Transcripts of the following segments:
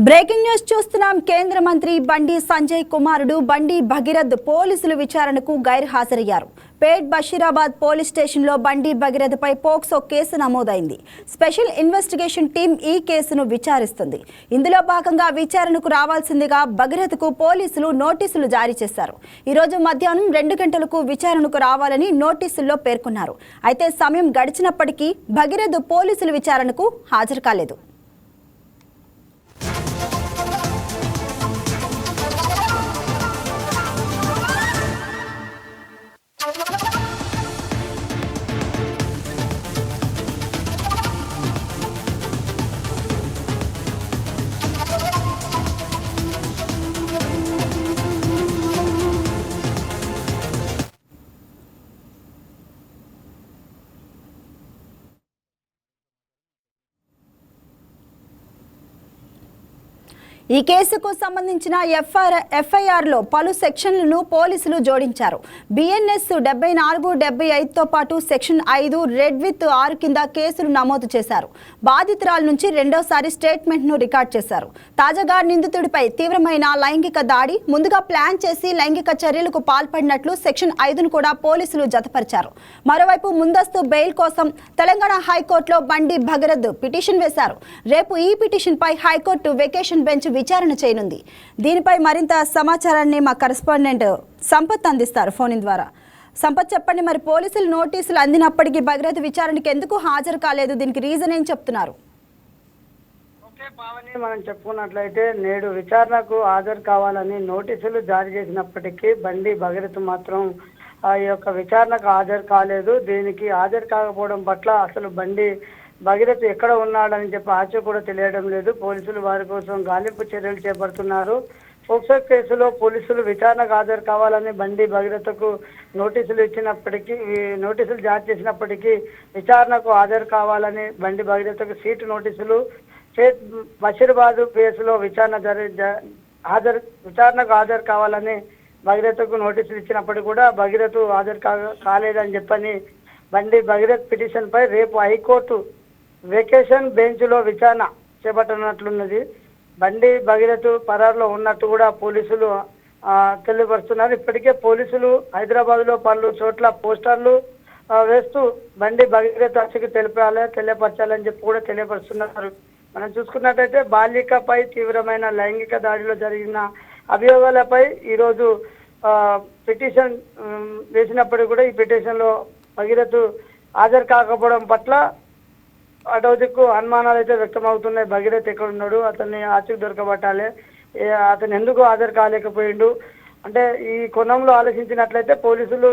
Breaking news చూస్తున్నాం. కేంద్ర మంత్రి బండి సంజయ్ కుమారుడు బండి భగీరథ్ పోలీసులు విచారణకు గైర్హాజరయ్యారు. పేట్ బషీరాబాద్ పోలీస్ స్టేషన్లో బండి భగీరథ్పై పోక్సో కేసు నమోదైంది. స్పెషల్ ఇన్వెస్టిగేషన్ టీం ఈ కేసును విచారిస్తుంది. ఇందులో భాగంగా విచారణకు రావాల్సిందిగా భగీరథ్కు పోలీసులు నోటీసులు జారీ చేశారు. ఈరోజు మధ్యాహ్నం 2 గంటలకు విచారణకు రావాలని నోటీసుల్లో పేర్కొన్నారు. అయితే సమయం గడిచినప్పటికీ భగీరథ్ పోలీసులు విచారణకు హాజరు కాలేదు. ఈ కేసుకు సంబంధించిన ఎఫ్ఐఆర్లో పలు సెక్షన్లను పోలీసులు జోడించారు. బిఎన్ఎస్ 74-75తో పాటు సెక్షన్ 5 రెడ్ విత్ 6 కింద కేసులు నమోదు చేశారు. బాధితురాల నుంచి రెండోసారి స్టేట్మెంట్ను రికార్డ్ చేశారు. తాజాగా నిందితుడిపై తీవ్రమైన లైంగిక దాడి, ముందుగా ప్లాన్ చేసి లైంగిక చర్యలకు పాల్పడినట్లు సెక్షన్ 5ను కూడా పోలీసులు జతపరిచారు. మరోవైపు ముందస్తు బెయిల్ కోసం తెలంగాణ హైకోర్టులో బండి భగీరథ్ పిటిషన్ వేశారు. రేపు ఈ పిటిషన్పై హైకోర్టు వెకేషన్ బెంచ్ విచారణ చేయనుంది. దీనిపై మరింత సమాచారాన్ని మా కరెస్పాండెంట్ సంపత్ అందిస్తారు ఫోన్ ద్వారా. సంపత్, చెప్పండి, మరి పోలీసులు నోటీసులు అందినప్పటికీ భగీరథ్ విచారణకి ఎందుకు హాజరు కాలేదు? దీనికి రీజన్ ఏం చెప్తున్నారు? పావని, మనం చెప్పుకున్నట్లయితే నేడు విచారణకు హాజరు కావాలని నోటీసులు జారీ చేసినప్పటికీ బండి భగీరథ్ మాత్రం ఆ యొక్క విచారణకు హాజరు కాలేదు. దీనికి హాజరు కాకపోవడం పట్ల అసలు బండి భగీరథ్ ఎక్కడ ఉన్నాడని చెప్పి ఆచూ కూడా తెలియడం లేదు. పోలీసులు వారి కోసం గాలింపు చర్యలు చేపడుతున్నారు. పోక్సో కేసులో పోలీసులు విచారణకు హాజరు కావాలని బండి భగీరథ్కు నోటీసులు జారీ చేసినప్పటికీ విచారణకు హాజరు కావాలని బండి భగీరథ్కు సీటు నోటీసులు, పేట్ బషీరాబాద్ కేసులో విచారణకు హాజరు కావాలని భగీరథ్కు నోటీసులు ఇచ్చినప్పటికీ కూడా భగీరథ్ హాజరు కాలేదని చెప్పని బండి భగీరథ్ పిటిషన్ పై రేపు హైకోర్టు వెకేషన్ బెంచ్లో విచారణ చేపట్టనున్నట్లున్నది. బండి భగీరథ్ పరారులో ఉన్నట్టు కూడా పోలీసులు తెలియపరుస్తున్నారు. ఇప్పటికే పోలీసులు హైదరాబాద్లో పలు చోట్ల పోస్టర్లు వేస్తూ బండి భగీరథ్ అరెస్టుకు తెలియపరచాలని చెప్పి కూడా తెలియపరుస్తున్నారు. మనం చూసుకున్నట్టయితే బాలికపై తీవ్రమైన లైంగిక దాడిలో జరిగిన అభియోగాలపై ఈరోజు పిటిషన్ వేసినప్పటికీ కూడా ఈ పిటిషన్లో భగీరథ్ హాజరు కాకపోవడం పట్ల అటో దిక్కు అనుమానాలు అయితే వ్యక్తమవుతున్నాయి. భగీరథ్ ఎక్కడ ఉన్నాడు, అతన్ని ఆచూకీ దొరకబట్టాలి, అతను ఎందుకు హాజరు కాలేకపోయిండు అంటే ఈ కోణంలో ఆలోచించినట్లయితే పోలీసులు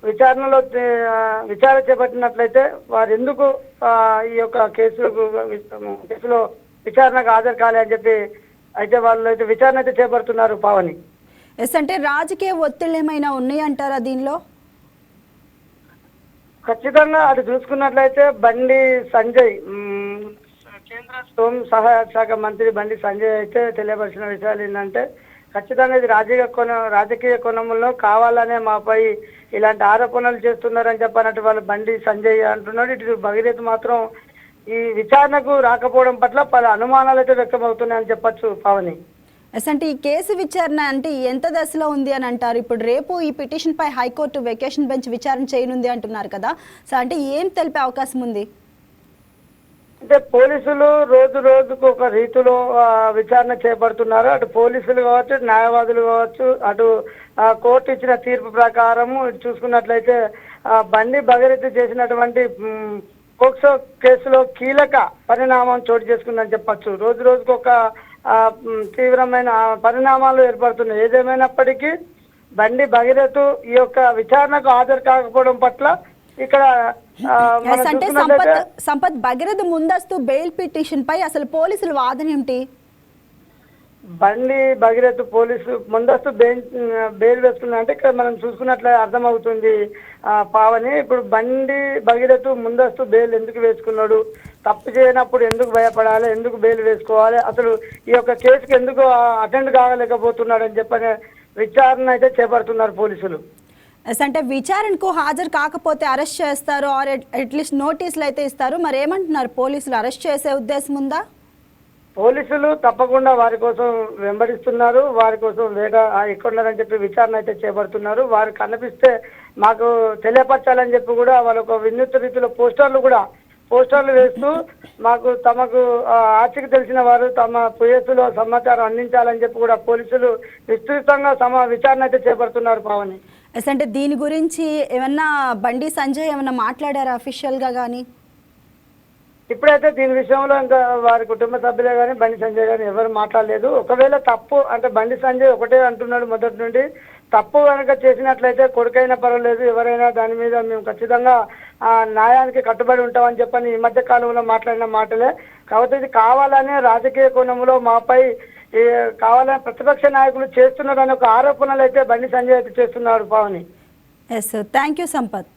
విచారణ చేపట్టినట్లయితే వారు ఎందుకు ఈ యొక్క కేసులో విచారణకు హాజరు కాలే అని చెప్పి అయితే వాళ్ళు అయితే విచారణ అయితే చేపడుతున్నారు. పావని, అంటే రాజకీయ ఒత్తిళ్ళు ఏమైనా ఉన్నాయంటారా దీనిలో? ఖచ్చితంగా అటు చూసుకున్నట్లయితే బండి సంజయ్, కేంద్ర హోం సహాయ శాఖ మంత్రి బండి సంజయ్ అయితే తెలియపరిచిన విషయాలు ఏంటంటే ఖచ్చితంగా ఇది రాజకీయ కోణంలో కావాలనే మాపై ఇలాంటి ఆరోపణలు చేస్తున్నారని చెప్పినట్టు వాళ్ళు బండి సంజయ్ అంటున్నాడు. ఇటు భగీరథ్ మాత్రం ఈ విచారణకు రాకపోవడం పట్ల పలు అనుమానాలు అయితే వ్యక్తమవుతున్నాయని చెప్పచ్చు. పావని, అంటే ఈ కేసు విచారణ అంటే ఎంత దశలో ఉంది అని అంటారు? ఇప్పుడు రేపు ఈ పిటిషన్ పై హైకోర్టు వెకేషన్ బెంచ్ విచారణ చేయనుంది అంటున్నారు కదా, సో అంటే ఏం తెలిపే అవకాశం ఉంది? అంటే పోలీసులు రోజుకు ఒక రీతిలో విచారణ చేపడుతున్నారు. అటు పోలీసులు కావచ్చు, న్యాయవాదులు కావచ్చు, అటు కోర్టు ఇచ్చిన తీర్పు ప్రకారము చూసుకున్నట్లయితే బండి భగీరథ్ చేసినటువంటి పోక్సో కేసులో కీలక పరిణామం చోటు చేసుకుందని చెప్పచ్చు. రోజుకు ఒక తీవ్రమైన పరిణామాలు ఏర్పడుతున్నాయి. ఏదేమైనప్పటికీ బండి భగీరథ్ ఈ యొక్క విచారణకు హాజరు కాకపోవడం పట్ల ఇక్కడ సంపత్, భగీరథ్ ముందస్తు బెయిల్ పిటిషన్ పై అసలు పోలీసుల వాదన ఏమిటి? బండి భగీరథ్ పోలీసు ముందస్తు బెయిల్ వేసుకున్నారంటే ఇక్కడ మనం చూసుకున్నట్లే అర్థమవుతుంది. పావని, ఇప్పుడు బండి భగీరథ్ ముందస్తు బెయిల్ ఎందుకు వేసుకున్నాడు, తప్పు చేయనప్పుడు ఎందుకు భయపడాలి, ఎందుకు బెయిల్ వేసుకోవాలి, అసలు ఈ యొక్క కేసుకి ఎందుకు అటెండ్ కాగలేకపోతున్నాడు అని చెప్పనే విచారణ అయితే చేపడుతున్నారు పోలీసులు. అంటే విచారణకు హాజరు కాకపోతే అరెస్ట్ చేస్తారు ఆర్ అట్లీస్ట్ నోటీసులు అయితే ఇస్తారు. మరి ఏమంటున్నారు పోలీసులు, అరెస్ట్ చేసే ఉద్దేశం ఉందా? పోలీసులు తప్పకుండా వారి కోసం వెంబడిస్తున్నారు, వారి కోసం ఎక్కడున్నారని చెప్పి విచారణ అయితే చేపడుతున్నారు. వారు కనిపిస్తే మాకు తెలియపరచాలని చెప్పి కూడా వాళ్ళు ఒక వినూత్న రీతిలో పోస్టర్లు వేస్తూ తమకు ఆచకి తెలిసిన వారు తమ పోలీసులో సమాచారం అందించాలని చెప్పి కూడా పోలీసులు విస్తృతంగా విచారణ అయితే చేపడుతున్నారు. పావని, అంటే దీని గురించి ఏమన్నా బండి సంజయ్ ఏమన్నా మాట్లాడారా అఫీషియల్గా కానీ? ఇప్పుడైతే దీని విషయంలో ఇంకా వారి కుటుంబ సభ్యులే కానీ బండి సంజయ్ కానీ ఎవరు మాట్లాడలేదు. ఒకవేళ తప్పు అంటే బండి సంజయ్ ఒకటే అంటున్నాడు మొదటి నుండి, తప్పు కనుక చేసినట్లయితే కొడుకైనా పర్వాలేదు, ఎవరైనా దాని మీద మేము ఖచ్చితంగా న్యాయానికి కట్టుబడి ఉంటామని చెప్పని ఈ మధ్య కాలంలో మాట్లాడిన మాటలే. కాబట్టి ఇది కావాలనే రాజకీయ కోణంలో మాపై కావాలని ప్రతిపక్ష నాయకులు చేస్తున్నారని ఒక ఆరోపణలు అయితే బండి సంజయ్ అయితే చేస్తున్నారు. Pavani, yes, thank you Sampath.